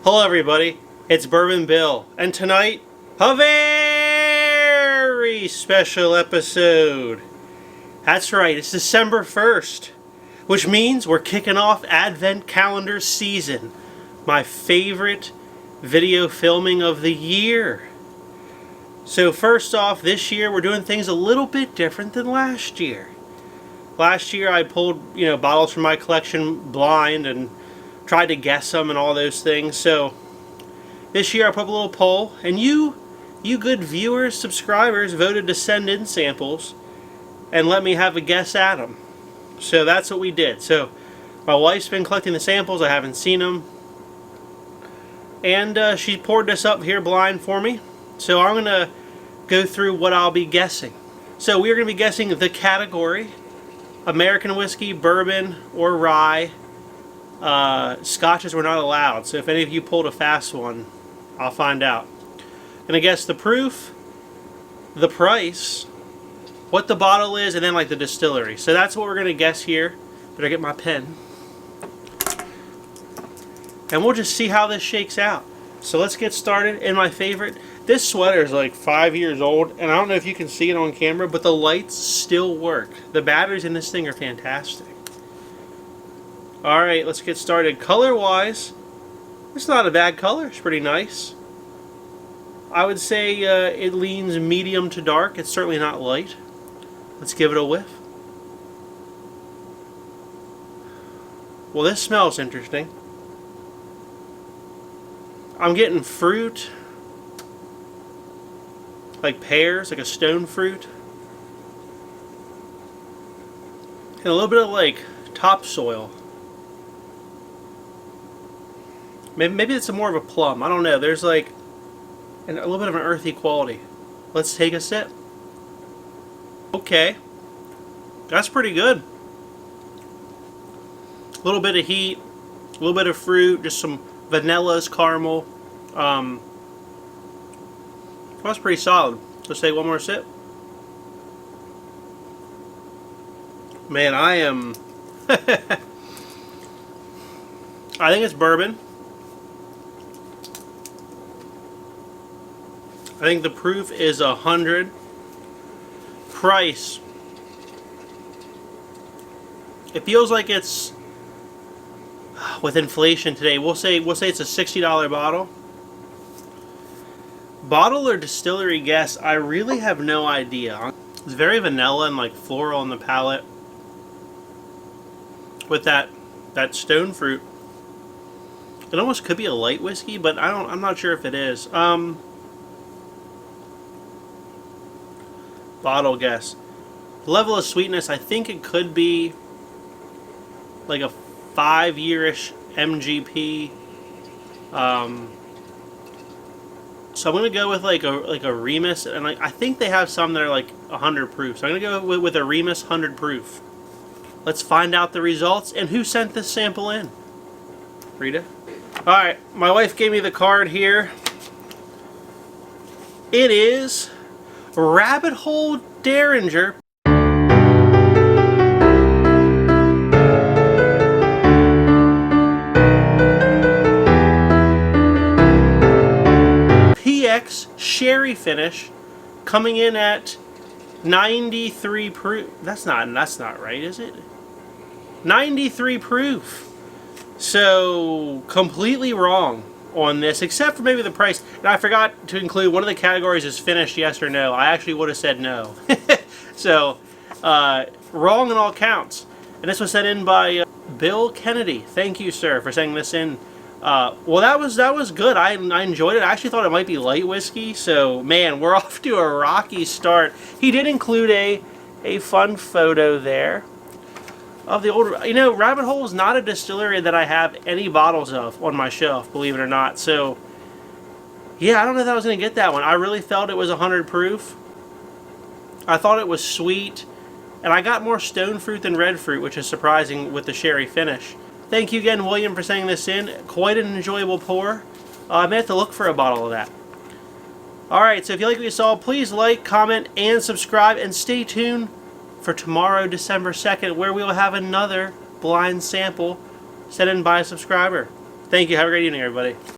Hello everybody, it's Bourbon Bill, and tonight, a very special episode. That's right, it's December 1st, which means we're kicking off Advent Calendar season, my favorite video filming of the year. So first off, this year we're doing things a little bit different than last year. Last year I pulled, bottles from my collection blind and tried to guess them and all those things. So this year I put up a little poll, and you good viewers, subscribers, voted to send in samples and let me have a guess at them. So that's what we did. So my wife's been collecting the samples. I haven't seen them, and she poured this up here blind for me. So I'm gonna go through what I'll be guessing. So we are gonna be guessing the category: American whiskey, bourbon, or rye. Scotches were not allowed, so if any of you pulled a fast one, I'll find out. Gonna guess the proof, the price, what the bottle is, and then like the distillery. So that's what we're gonna guess here. Better get my pen. And we'll just see how this shakes out. So let's get started. And my favorite, this sweater is like 5 years old, and I don't know if you can see it on camera, but the lights still work. The batteries in this thing are fantastic. Alright, let's get started. Color-wise, it's not a bad color. It's pretty nice. I would say it leans medium to dark. It's certainly not light. Let's give it a whiff. Well, this smells interesting. I'm getting fruit, like pears, like a stone fruit. And a little bit of like topsoil. Maybe it's more of a plum. I don't know. There's like a little bit of an earthy quality. Let's take a sip. Okay. That's pretty good. A little bit of heat, a little bit of fruit, just some vanillas, caramel. That's pretty solid. Let's take one more sip. Man, I am... I think it's bourbon. I think the proof is 100. Price. It feels like it's, with inflation today, we'll say it's a $60 bottle. Bottle or distillery guess, I really have no idea. It's very vanilla and like floral on the palate, with that stone fruit. It almost could be a light whiskey, but I'm not sure if it is. Bottle guess. Level of sweetness, I think it could be like a 5-year-ish MGP. So I'm gonna go with like a Remus, and I think they have some that are like 100 proof. So I'm gonna go with a Remus 100 proof. Let's find out the results and who sent this sample in. Rita. All right, my wife gave me the card here. It is Rabbit Hole Derringer. PX Sherry finish, coming in at 93 proof. That's not right, is it? 93 proof. So completely wrong on this, except for maybe the price. And I forgot to include one of the categories is finished, yes or no. I actually would have said no. So wrong in all counts. And this was sent in by Bill Kennedy. Thank you, sir, for sending this in. Well, that was good. I enjoyed it. I actually thought it might be light whiskey. So man, we're off to a rocky start. He did include a fun photo there of the old, Rabbit Hole is not a distillery that I have any bottles of on my shelf, believe it or not. So, yeah, I don't know if I was going to get that one. I really felt it was 100 proof. I thought it was sweet, and I got more stone fruit than red fruit, which is surprising with the sherry finish. Thank you again, William, for sending this in. Quite an enjoyable pour. I may have to look for a bottle of that. Alright, so if you like what you saw, please like, comment, and subscribe, and stay tuned for tomorrow, December 2nd, where we will have another blind sample sent in by a subscriber. Thank you. Have a great evening, everybody.